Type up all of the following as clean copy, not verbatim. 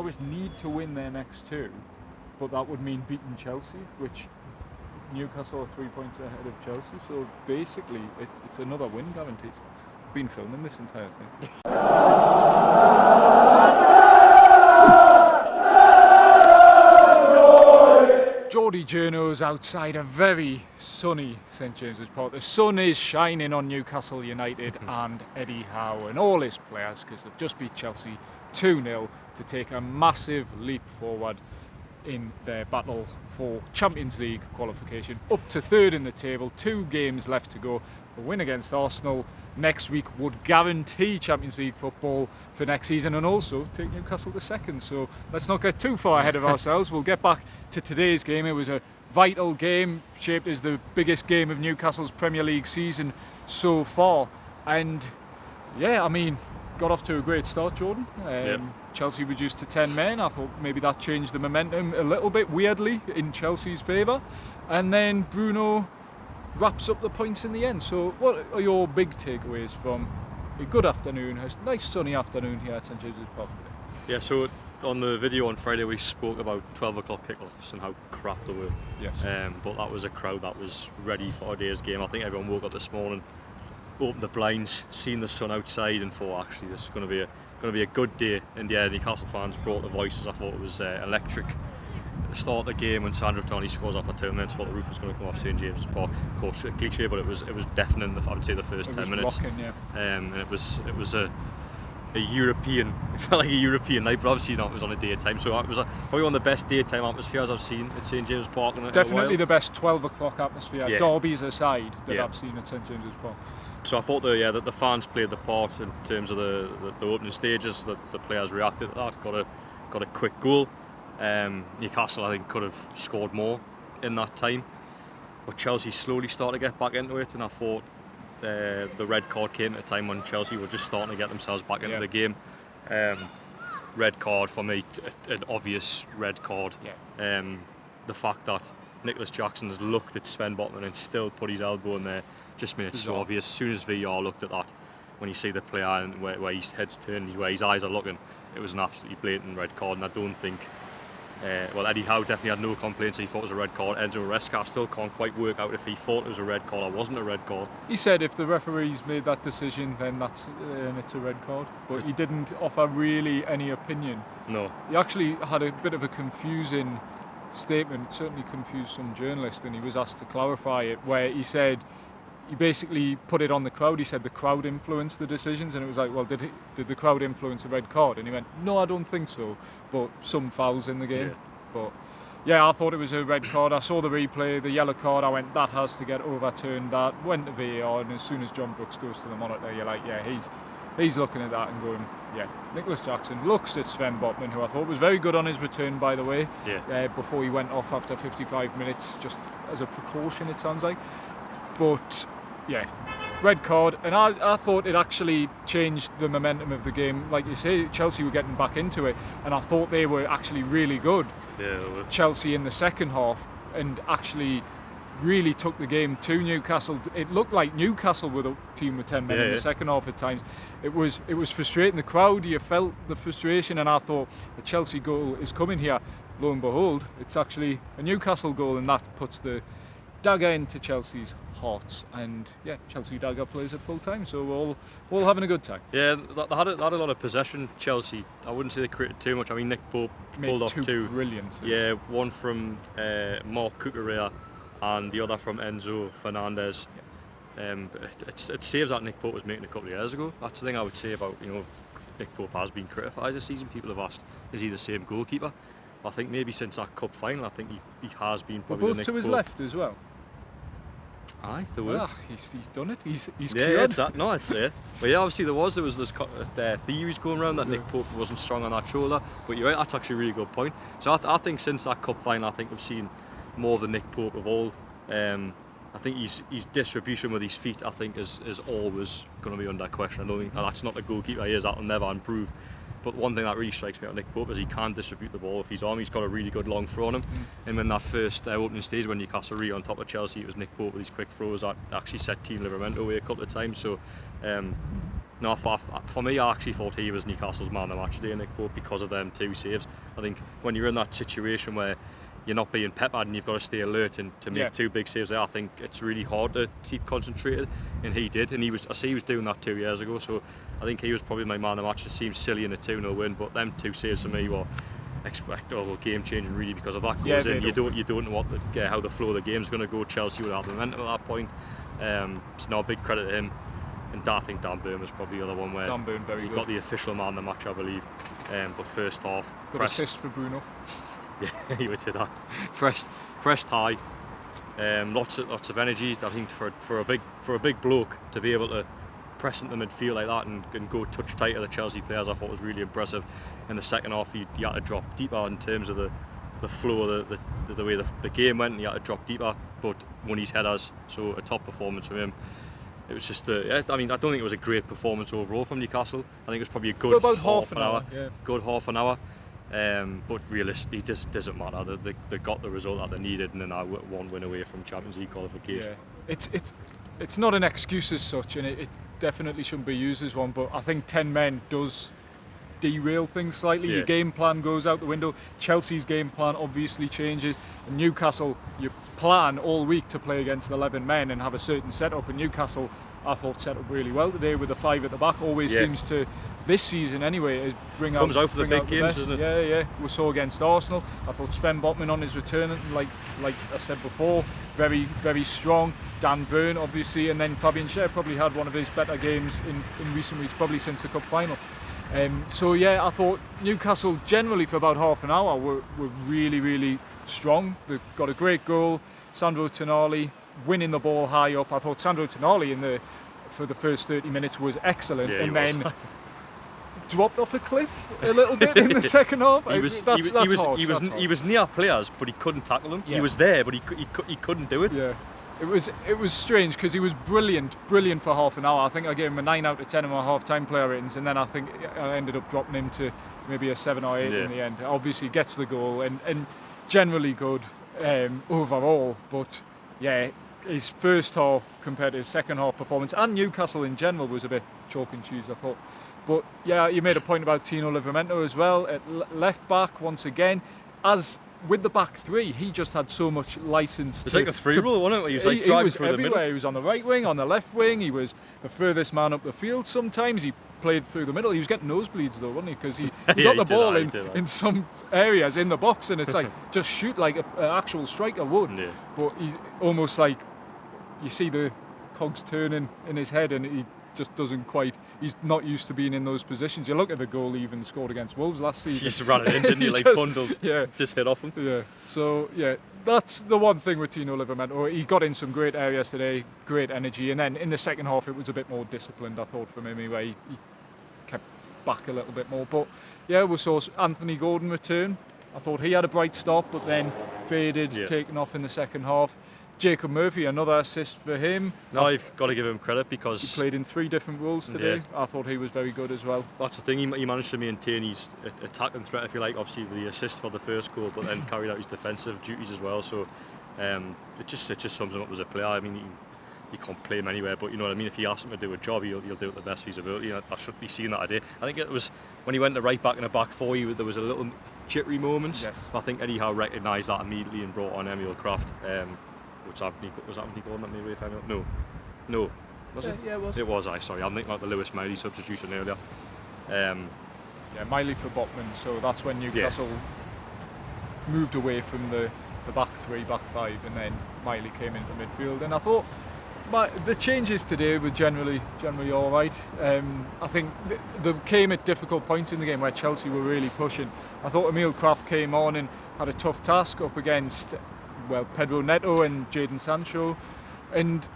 Forest need to win their next two, but that would mean beating Chelsea, which Newcastle are 3 points ahead of Chelsea. So basically, it's another win guaranteed. I've been filming this entire thing. Geordie Journo's outside a very sunny St James's Park. The sun is shining on Newcastle United and Eddie Howe and all his players, because they've just beat Chelsea 2-0 to take a massive leap forward in their battle for Champions League qualification, up to third in the table. 2 games left to go. A win against Arsenal next week would guarantee Champions League football for next season, and also take Newcastle to second. So let's not get too far ahead of ourselves. We'll get back to today's game. It was a vital game, shaped as the biggest game of Newcastle's Premier League season so far. And yeah, I mean, got off to a great start, Jordan. Chelsea reduced to 10 men. I thought maybe that changed the momentum a little bit, weirdly, in Chelsea's favour. And then Bruno wraps up the points in the end. So what are your big takeaways from a good afternoon, a nice sunny afternoon here at St James's Park today? Yeah, so on the video on Friday we spoke about 12 o'clock kickoffs and how crap they were. Yes. But that was a crowd that was ready for today's game. I think everyone woke up this morning, opened the blinds, seen the sun outside, and thought, actually, this is going to be a good day. And yeah, Newcastle fans brought the voices. I thought it was electric. At the start of the game, when Sandro Tonali scores after 2 minutes, I thought the roof was going to come off St James's Park. Of course, a cliche, but it was deafening. I would say the first 10 minutes. Rocking, yeah. And it was a European. It felt like a European night, but obviously not. It was on a daytime, so it was probably one of the best daytime atmospheres I've seen at St James's Park. Definitely the best 12 o'clock atmosphere, yeah. Derbies aside, that I've seen at St James's Park. So I thought that the fans played the part in terms of the opening stages. That the players reacted to that. Got a quick goal. Newcastle, I think, could have scored more in that time, but Chelsea slowly started to get back into it, and I thought the red card came at a time when Chelsea were just starting to get themselves back into the game. Red card for me, an obvious red card. The fact that Nicolas Jackson has looked at Sven Botman and still put his elbow in there just made it so obvious. As soon as VR looked at that, when you see the player and where his head's turned, where his eyes are looking, it was an absolutely blatant red card. And I don't think, Eddie Howe definitely had no complaints. He thought it was a red card. Enzo Maresca still can't quite work out if he thought it was a red card or wasn't a red card. He said if the referees made that decision, then it's a red card. But he didn't offer really any opinion. No. He actually had a bit of a confusing statement. It certainly confused some journalists, and he was asked to clarify it, where he said, he basically put it on the crowd. He said the crowd influenced the decisions, and it was like, well, did the crowd influence the red card? And he went, no, I don't think so, but some fouls in the game. But yeah, I thought it was a red card. I saw the replay, the yellow card, I went, that has to get overturned. That went to VAR, and as soon as John Brooks goes to the monitor, you're like, yeah, he's looking at that and going, yeah. Nicolas Jackson looks at Sven Botman, who I thought was very good on his return, by the way, before he went off after 55 minutes, just as a precaution, it sounds like. But yeah, red card, and I thought it actually changed the momentum of the game. Like you say, Chelsea were getting back into it, and I thought they were actually really good. Yeah, they were. Chelsea in the second half, and actually really took the game to Newcastle. It looked like Newcastle were the team with 10 men in the second half at times. It was frustrating. The crowd, you felt the frustration, and I thought the Chelsea goal is coming here. Lo and behold, it's actually a Newcastle goal, and that puts the dagger into Chelsea's hearts, and yeah, Chelsea dagger plays at full time, so we're all having a good time. Yeah, they had a lot of possession, Chelsea. I wouldn't say they created too much. I mean, Nick Pope pulled off two brilliant saves. Yeah, one from Mark Cucurella and the other from Enzo Fernandez. It saves that Nick Pope was making a couple of years ago. That's the thing I would say about, Nick Pope has been criticised this season. People have asked, is he the same goalkeeper? I think maybe since that cup final, I think he has been probably both to his left as well. Aye, there were. He's done it. He's cured. It's that. No, it's there. But yeah, obviously there was this theories going around that Nick Pope wasn't strong on that shoulder. But you're right, that's actually a really good point. So I think since that cup final, I think we've seen more of the Nick Pope of old. I think his distribution with his feet, I think, is always going to be under question. I don't think that's not the goalkeeper he is. That will never improve. But one thing that really strikes me about Nick Pope is he can distribute the ball with his arm. He's got a really good long throw on him. And when that first opening stage when Newcastle were on top of Chelsea, it was Nick Pope with his quick throws that actually set Team Livermore away a couple of times. So No, for me, I actually thought he was Newcastle's man of the match today, Nick, but because of them 2 saves. I think when you're in that situation where you're not being peppered and you've got to stay alert and to make 2 big saves there, I think it's really hard to keep concentrated, and he did. And he was doing that 2 years ago, so I think he was probably my man of the match. It seems silly in a 2-0 win, but them 2 saves for me were game changing really, because if that goes in, you don't know how the flow of the game's going to go. Chelsea would have momentum at that point. So no, big credit to him. And I think Dan Burn was probably the other one where he got the official man of the match, I believe. But first half, got assist for Bruno. Yeah, he did that. Pressed high. Lots of energy. I think for a big bloke to be able to press into midfield like that and go touch tight to the Chelsea players, I thought was really impressive. In the second half, he had to drop deeper in terms of the flow of the way the game went. He had to drop deeper, but won his headers. So a top performance from him. It was just I don't think it was a great performance overall from Newcastle. I think it was probably a good about half an hour. Yeah. Good half an hour. But realistically, it just doesn't matter. They got the result that they needed, and then now 1 win away from Champions League qualification. Yeah. It's not an excuse as such, and it definitely shouldn't be used as one. But I think 10 men does derail things slightly. Your game plan goes out the window. Chelsea's game plan obviously changes. In Newcastle, you plan all week to play against 11 men and have a certain setup. And Newcastle, I thought, set up really well today with the 5 at the back. Always seems to, this season anyway, comes out for the big games, doesn't it? Yeah. We saw against Arsenal. I thought Sven Botman on his return, like I said before, very, very strong. Dan Burn, obviously, and then Fabian Schär probably had one of his better games in recent weeks, probably since the cup final. So yeah, I thought Newcastle generally for about half an hour were really, really strong. They got a great goal. Sandro Tonali winning the ball high up. I thought Sandro Tonali for the first 30 minutes was excellent, and then dropped off a cliff a little bit in the second half. He was near players, but he couldn't tackle them. Yeah. He was there, but he couldn't do it. Yeah. It was strange because he was brilliant for half an hour. I think I gave him a 9 out of 10 in my half-time player ratings, and then I think I ended up dropping him to maybe a 7 or 8 in the end. Obviously gets the goal and generally good overall, but yeah, his first half compared to his second half performance, and Newcastle in general, was a bit chalk and cheese, I thought. But yeah, you made a point about Tino Livramento as well at left back once again. As with the back 3, he just had so much license. It's like a 3-roll, wasn't it? He was like driving was through everywhere. The middle. He was on the right wing, on the left wing. He was the furthest man up the field. Sometimes he played through the middle. He was getting nosebleeds though, wasn't he? Because he got the ball in some areas in the box, and it's like just shoot like an actual striker would. Yeah. But he's almost like you see the cogs turning in his head, and he just doesn't quite. He's not used to being in those positions. You look at the goal he even scored against Wolves last season. He just ran it in, didn't he? Like bundled. Yeah. Just hit off him. Yeah. So yeah, that's the one thing with Tino Livramento. He got in some great areas today, great energy, and then in the second half it was a bit more disciplined, I thought, from him anyway. He kept back a little bit more. But yeah, we saw Anthony Gordon return. I thought he had a bright start, but then faded, taken off in the second half. Jacob Murphy, another assist for him. No, you've got to give him credit because he played in 3 different roles today. Yeah. I thought he was very good as well. That's the thing, he managed to maintain his attacking threat, if you like. Obviously the assist for the first goal, but then carried out his defensive duties as well. So it just sums him up as a player. I mean, you can't play him anywhere, but you know what I mean. If you ask him to do a job, he'll do it to the best of his ability. I should be seeing that today. I think it was when he went to right back in the back 4, there was a little jittery moments. Yes. I think Eddie Howe recognised that immediately and brought on Emil Kraft. Was Anthony Gordon that maybe? No. Was it? Yeah, it was. It was. Sorry, I'm thinking about the Lewis Miley substitution earlier. Miley for Botman. So that's when Newcastle moved away from the back 3, back 5, and then Miley came into midfield. And I thought the changes today were generally all right. I think they came at difficult points in the game where Chelsea were really pushing. I thought Emil Kraft came on and had a tough task up against Pedro Neto and Jadon Sancho, and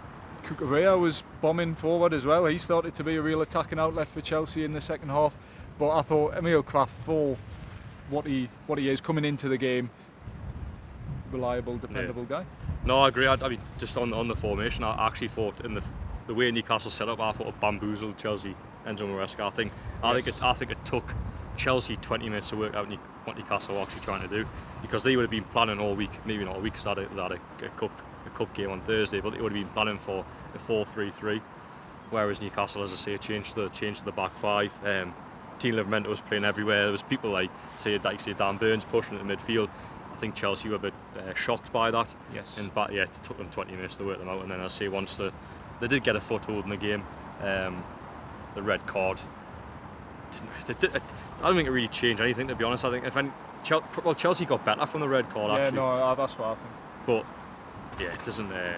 Cucurella was bombing forward as well. He started to be a real attacking outlet for Chelsea in the second half. But I thought Emil Kraft, for what he is coming into the game, reliable, dependable guy. No, I agree. I mean, just on the formation, I actually thought in the way Newcastle set up, I thought it bamboozled Chelsea. Enzo Maresca. I think it took Chelsea 20 minutes to work out what Newcastle were actually trying to do, because they would have been planning all week, maybe not a week because they had a cup game on Thursday, but they would have been planning for a 4-3-3, whereas Newcastle, as I say, changed the back five. Team Livramento was playing everywhere. There was people like Dan Burns pushing it in midfield. I think Chelsea were a bit shocked by that. Yes. And it took them 20 minutes to work them out. And then I say once they did get a foothold in the game, the red card. I don't think it really changed anything, to be honest. I think Chelsea got better from the red card. Yeah, actually. no, that's what I think. But yeah, it doesn't. They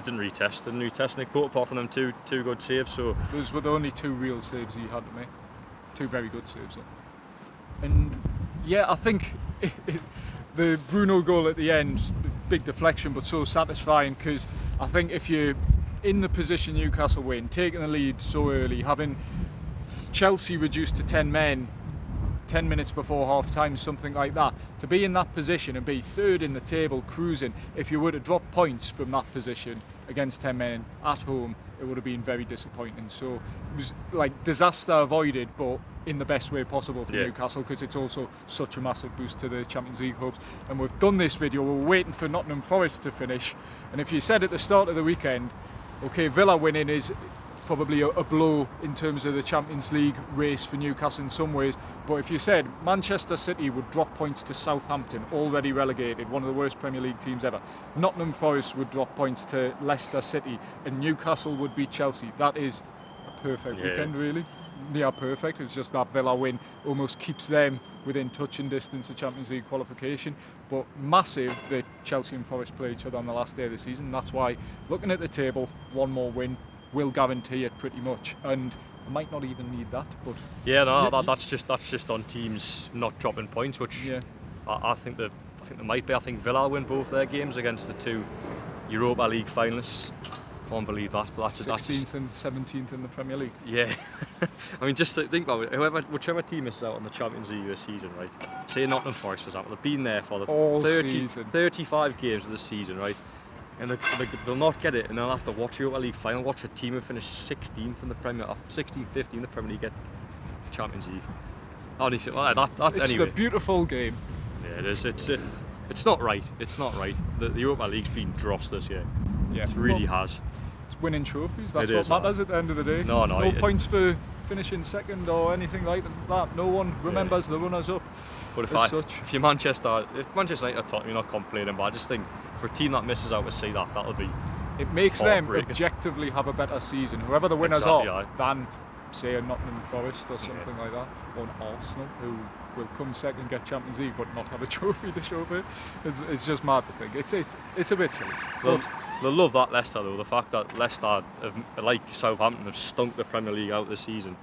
didn't retest Nick Pope apart from them two good saves. So those were the only two real saves he had to make. Two very good saves. And yeah, I think the Bruno goal at the end, big deflection, but so satisfying, because I think if you're in the position Newcastle were in, taking the lead so early, having Chelsea reduced to 10 men 10 minutes before half time, something like that, to be in that position and be third in the table cruising, if you were to drop points from that position against 10 men at home, it would have been very disappointing. So it was like disaster avoided, but in the best way possible for Newcastle, because it's also such a massive boost to the Champions League hopes. And we've done this video, we're waiting for Nottingham Forest to finish, and if you said at the start of the weekend, okay, Villa winning is probably a blow in terms of the Champions League race for Newcastle in some ways, but if you said Manchester City would drop points to Southampton, already relegated, one of the worst Premier League teams ever, Nottingham Forest would drop points to Leicester City, and Newcastle would beat Chelsea, that is a perfect weekend, really. Near perfect. It's just that Villa win almost keeps them within touching distance of Champions League qualification, but massive that Chelsea and Forest play each other on the last day of the season. That's why, looking at the table, one more win will guarantee it pretty much, and might not even need that. But yeah, no, that's just on teams not dropping points, which I think they might be. I think Villa win both their games against the two Europa League finalists. Can't believe that. But that's 16th and 17th in the Premier League. Yeah, I mean, just think about it. Whichever team misses out on the Champions League this season, right? Say Nottingham Forest, for example, they've been there for the 35 games of the season, right? And they'll not get it, and they'll have to watch Europa League final, watch a team who finished 16th in the Premier, 16th, 15th in the Premier League get Champions League. Honestly, it's anyway. the beautiful game. Yeah, it is. It's not right. It's not right. The Europa League's been drossed this year. Yeah, it really has. It's winning trophies. That's what matters at the end of the day. No points for finishing second or anything like that. No one remembers the runners-up. But if you're Manchester United are top, you're not complaining. But I just think for a team that misses out to see that'll be. It makes them objectively have a better season. Whoever the winners are, than say a Nottingham Forest or something like that, or an Arsenal who will come second, get Champions League, but not have a trophy to show for it. It's just mad to think. It's a bit silly. They'll love that Leicester though. The fact that Leicester, like Southampton, have stunk the Premier League out this season,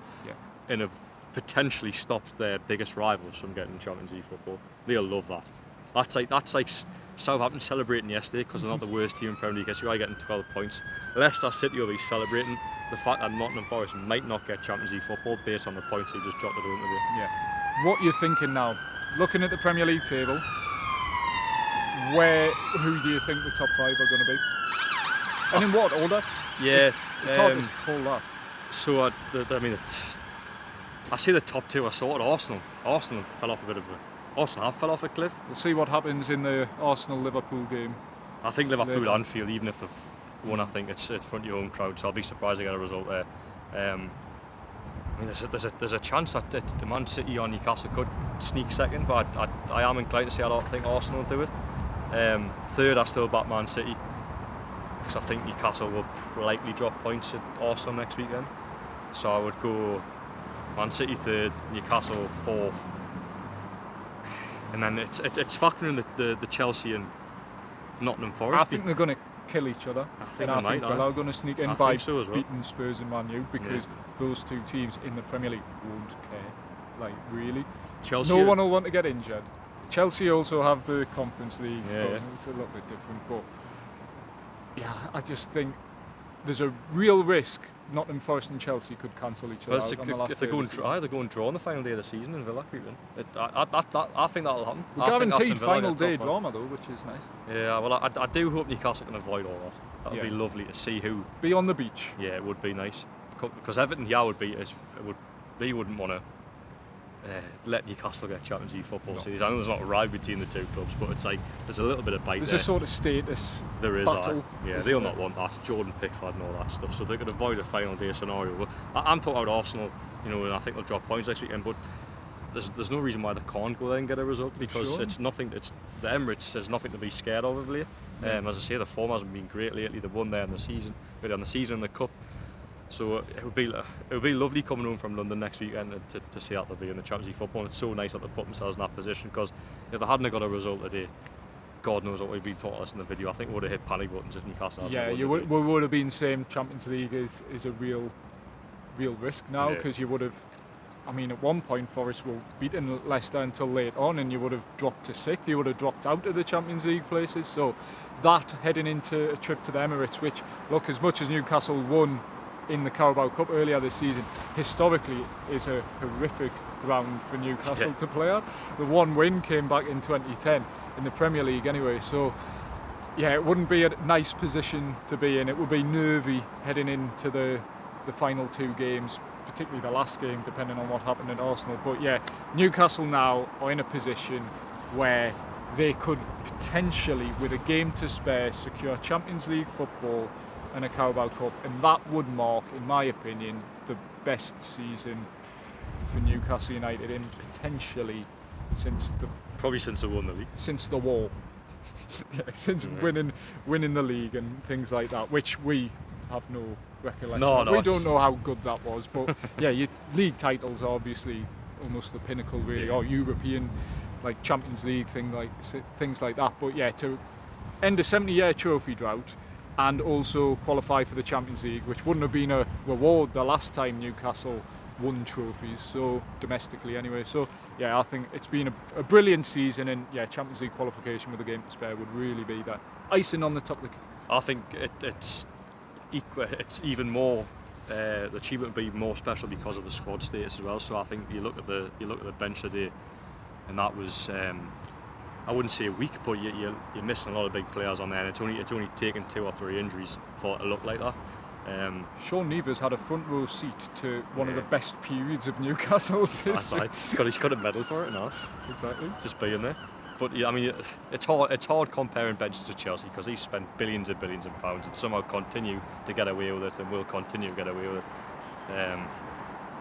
and have potentially stopped their biggest rivals from getting Champions League football. They'll love that. That's like Southampton celebrating yesterday because they're not the worst team in Premier League. You're getting 12 points. Leicester City will be celebrating the fact that Nottingham Forest might not get Champions League football based on the points they just dropped at home today. Yeah. What you're thinking now? Looking at the Premier League table, who do you think the top 5 are going to be? And in what order? Yeah, it's hard to call that. So I see the top 2 are sorted. Arsenal fell off Arsenal have fell off a cliff. We'll see what happens in the Arsenal-Liverpool game. I think Liverpool Anfield, even if they've won, I think it's front of your own crowd, so I'll be surprised to get a result there. I mean, there's a chance that the Man City or Newcastle could sneak second, but I am inclined to say I don't think Arsenal will do it. Third, I still back Man City, because I think Newcastle will likely drop points at Arsenal next weekend. So I would go Man City third, Newcastle fourth, and then it's factoring the Chelsea and Nottingham Forest. I think they're going to kill each other. I think Villa are going to sneak in by beating Spurs and Man U, because those two teams in the Premier League won't care. Like, really, Chelsea, no one will want to get injured. Chelsea also have the Conference League, but it's a little bit different. But yeah, I just think there's a real risk Nottingham Forest and Chelsea could cancel each other out on the last if they're going draw on the final day of the season in Villa, I think that'll happen. We're guaranteed final day drama though, which is nice. Yeah, well, I do hope Newcastle can avoid all that. That would be lovely to see who. Be on the beach. Yeah, it would be nice. Because Everton, would be. They wouldn't want to. let Newcastle get Champions League football series. I know there's not a ride between the two clubs, but it's like there's a little bit of bite There's there. a sort of status battle. Yeah, they'll not want that. Jordan Pickford and all that stuff. So they could avoid a final day scenario. But I'm talking about Arsenal, you know, and I think they'll drop points next weekend. But there's no reason why they can't go there and get a result, because it's nothing. It's the Emirates. There's nothing to be scared of late. As I say, the form hasn't been great lately. They won there in the season, early on the season in the cup. So it would be lovely coming home from London next weekend to see that they'll be in the Champions League football. And it's so nice that they put themselves in that position, because if they hadn't got a result today, God knows what we'd been taught us in the video. I think we would have hit panic buttons if Newcastle hadn't. Yeah, we would have been saying Champions League is a real risk now, because you would have. I mean, at one point Forest were beating Leicester until late on, and you would have dropped to 6th. You would have dropped out of the Champions League places. So that heading into a trip to the Emirates, which, look, as much as Newcastle won in the Carabao Cup earlier this season, historically is a horrific ground for Newcastle to play at. The one win came back in 2010 in the Premier League anyway. So yeah, it wouldn't be a nice position to be in. It would be nervy heading into the final 2 games, particularly the last game, depending on what happened at Arsenal. But yeah, Newcastle now are in a position where they could potentially, with a game to spare, secure Champions League football and a Carabao Cup, and that would mark, in my opinion, the best season for Newcastle United in potentially since they won the league. Since the war. Since winning the league and things like that, which we have no recollection. No, we don't know how good that was, but yeah, your league titles are obviously almost the pinnacle, really, or European, like Champions League things like that. But yeah, to end a 70-year trophy drought and also qualify for the Champions League, which wouldn't have been a reward the last time Newcastle won trophies, so domestically anyway. So yeah, I think it's been a brilliant season, and yeah, Champions League qualification with a game to spare would really be that icing on the top of the cake. I think it's even more. The achievement would be more special because of the squad status as well. So I think you look at the bench today, and that was I wouldn't say weak, but you're missing a lot of big players on there. And it's only taken 2 or 3 injuries for it to look like that. Sean Neves had a front row seat to one of the best periods of Newcastle's history. He's got a medal for it now. Exactly. Just being there. But yeah, I mean, it's hard comparing benches to Chelsea, because he's spent billions and billions of pounds and somehow continue to get away with it, and will continue to get away with it.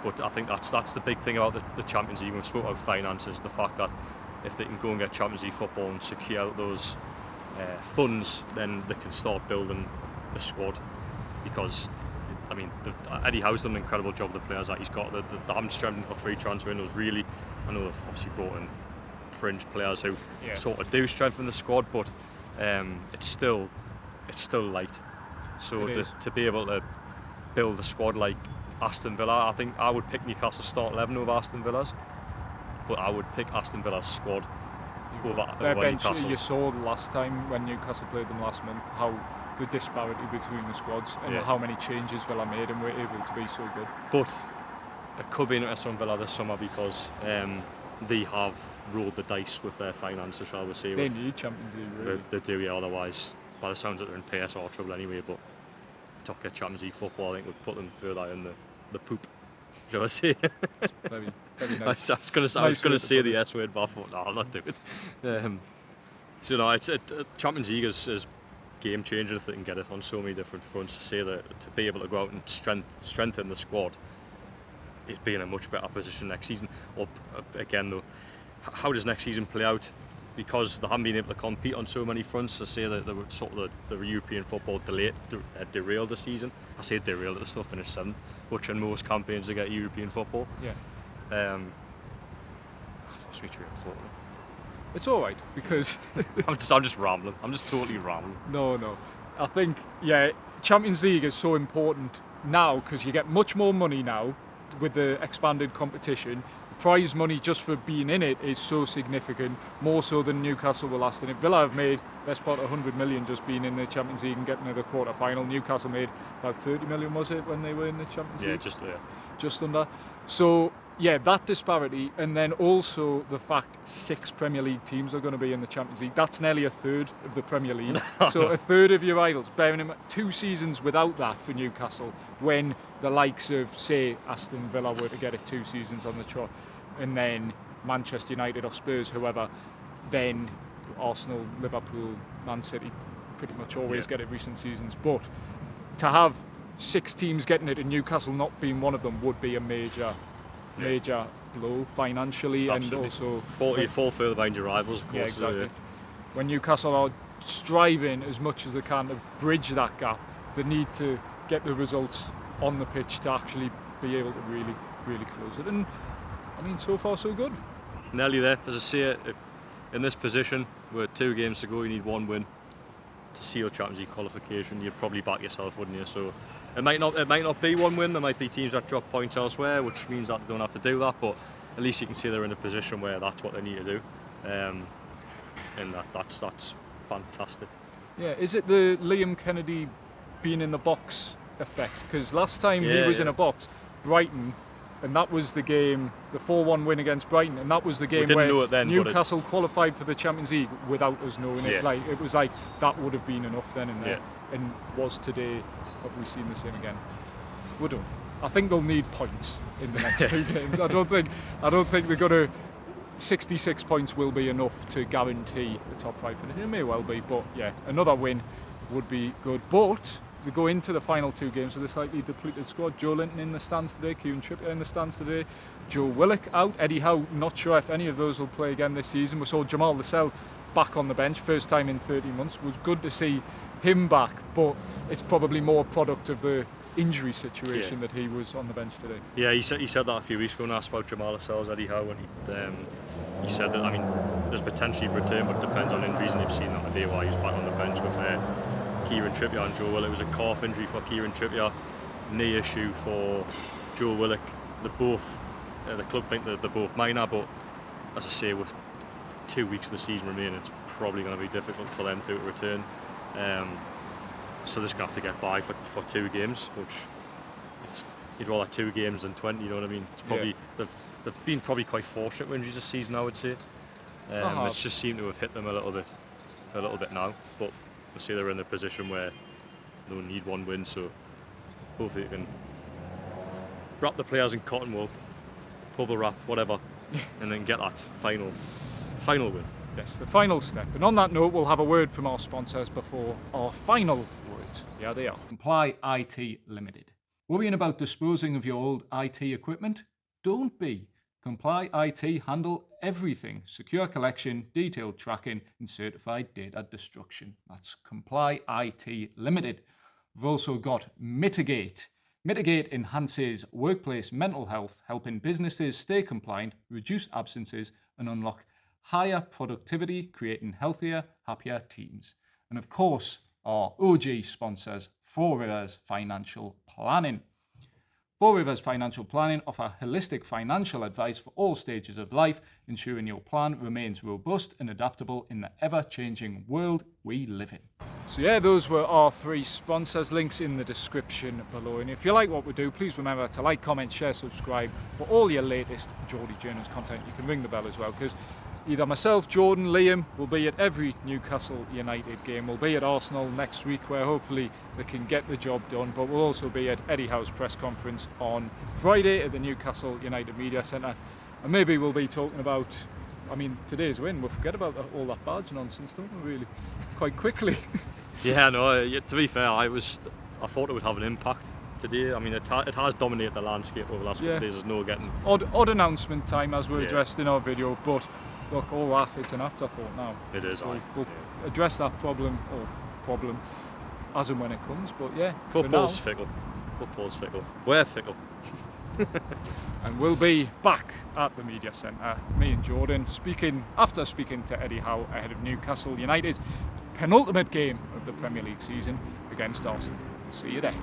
But I think that's the big thing about the Champions League. When we spoke about finances, the fact that if they can go and get Champions League football and secure those funds, then they can start building a squad. Because I mean, Eddie Howe's done an incredible job with the players that he's got. They haven't strengthened for 3 transfer windows really. I know they've obviously brought in fringe players who sort of do strengthen the squad, but it's still light. So to be able to build a squad like Aston Villa, I think I would pick Newcastle start 11 over Aston Villa's, but I would pick Aston Villa's squad over bench. Newcastle's. You saw last time when Newcastle played them last month how the disparity between the squads and how many changes Villa made and were able to be so good. But it could be interesting on Villa this summer, because they have rolled the dice with their finances, shall we say. They need Champions League, really. They do, yeah, otherwise, by the sounds of it, they're in PSR trouble anyway. But to get Champions League football, I think would put them further in the poop, shall I say. It's very, very nice. I was going to say the S word, but I thought, no, I'll not do it. So no, it's Champions League is game changer if they can get it on so many different fronts. To say that, to be able to go out and strengthen the squad, it'd be in a much better position next season. Or again though, how does next season play out? Because they haven't been able to compete on so many fronts. To say that they were sort of the European football derailed the season. I say derailed, they still finished 7th, which in most campaigns to get European football. Yeah. I've lost my train of thought. It's all right, because I'm just rambling. I'm just totally rambling. No. I think Champions League is so important now because you get much more money now with the expanded competition. Prize money just for being in it is so significant, more so than Newcastle were last in it. Villa have made best part of 100 million just being in the Champions League and getting to the quarter final. Newcastle made about 30 million, was it, when they were in the Champions League? Just under. So yeah, that disparity, and then also the fact 6 Premier League teams are going to be in the Champions League. That's nearly a third of the Premier League. So a third of your rivals. Bearing in mind 2 seasons without that for Newcastle, when the likes of, say, Aston Villa were to get it 2 seasons on the trot. and then Manchester United or Spurs, whoever, then Arsenal, Liverpool, Man City, pretty much always get it recent seasons. But to have 6 teams getting it and Newcastle not being one of them would be a major blow financially. Absolutely. And also You fall further behind your rivals, of course. yeah, exactly. When Newcastle are striving as much as they can to bridge that gap, they need to get the results on the pitch to actually be able to really close it. And I mean, so far so good. Nearly there. As I say, in this position, with 2 games to go, you need 1 win to seal Champions League qualification. You'd probably back yourself, wouldn't you? So it might not be 1 win. There might be teams that drop points elsewhere, which means that they don't have to do that. But at least you can see they're in a position where that's what they need to do, and that's fantastic. Yeah, is it the Liam Kennedy being in the box effect? Because last time he was in a box, Brighton, and that was the game, the 4-1 win against Brighton, and that was the game where Newcastle qualified for the Champions League without us knowing it. Like, it was like that would have been enough then and there. And was today, have we seen the same again? We don't. I think they'll need points in the next 2 games. I don't think they're going to. 66 points will be enough to guarantee the top 5 finish. It may well be, but yeah, another win would be good. But we go into the final 2 games with a slightly depleted squad. Joe Linton in the stands today, Kieran Trippier in the stands today, Joe Willock out, Eddie Howe not sure if any of those will play again this season. We saw Jamal Lascelles back on the bench, first time in 13 months. It was good to see him back, but it's probably more a product of the injury situation that he was on the bench today. Yeah, he said that a few weeks ago and asked about Jamal Lascelles, Eddie Howe, and he said that, I mean, there's potentially return, but it depends on injuries, and you've seen that today why he's back on the bench with Kieran Trippier and Joe Willock. It was a calf injury for Kieran Trippier, knee issue for Joe Willock. They're both, the club think that they're both minor, but as I say, with 2 weeks of the season remaining, it's probably going to be difficult for them to return. So they're just going to have to get by for 2 games, which you'd rather 2 games than 20, you know what I mean? It's probably they've been probably quite fortunate with injuries this season, I would say. It's just seemed to have hit them a little bit now. But I say they're in a position where they'll need 1 win, so hopefully they can wrap the players in cotton wool, bubble wrap, whatever, and then get that final win. Yes, the final step. And on that note, we'll have a word from our sponsors before our final words. Yeah, they are. Comply IT Limited. Worrying about disposing of your old IT equipment? Don't be. Comply IT handle everything. Secure collection, detailed tracking, and certified data destruction. That's Comply IT Limited. We've also got Mitigate. Mitigate enhances workplace mental health, helping businesses stay compliant, reduce absences, and unlock higher productivity, creating healthier, happier teams. And of course, our OG sponsors, 4 Rivers Financial Planning. 4 Rivers Financial Planning offer holistic financial advice for all stages of life, ensuring your plan remains robust and adaptable in the ever-changing world we live in. So yeah, those were our 3 sponsors. Links in the description below. And if you like what we do, please remember to like, comment, share, subscribe for all your latest Geordie Journos content. You can ring the bell as well, because either myself, Jordan, Liam will be at every Newcastle United game. We'll be at Arsenal next week, where hopefully they can get the job done. But we'll also be at Eddie Howe's press conference on Friday at the Newcastle United Media Centre. And maybe we'll be talking about, I mean, today's win. We'll forget about all that badge nonsense, don't we, really? Quite quickly. Yeah, no, to be fair, I thought it would have an impact today. I mean, it has dominated the landscape over the last couple of days. There's no getting... Odd announcement time, as we addressed in our video, but look, all that, it's an afterthought now. It is. We'll address that problem as and when it comes, but yeah. Football's fickle. We're fickle. And we'll be back at the media centre, me and Jordan, after speaking to Eddie Howe ahead of Newcastle United's penultimate game of the Premier League season against Arsenal. See you there.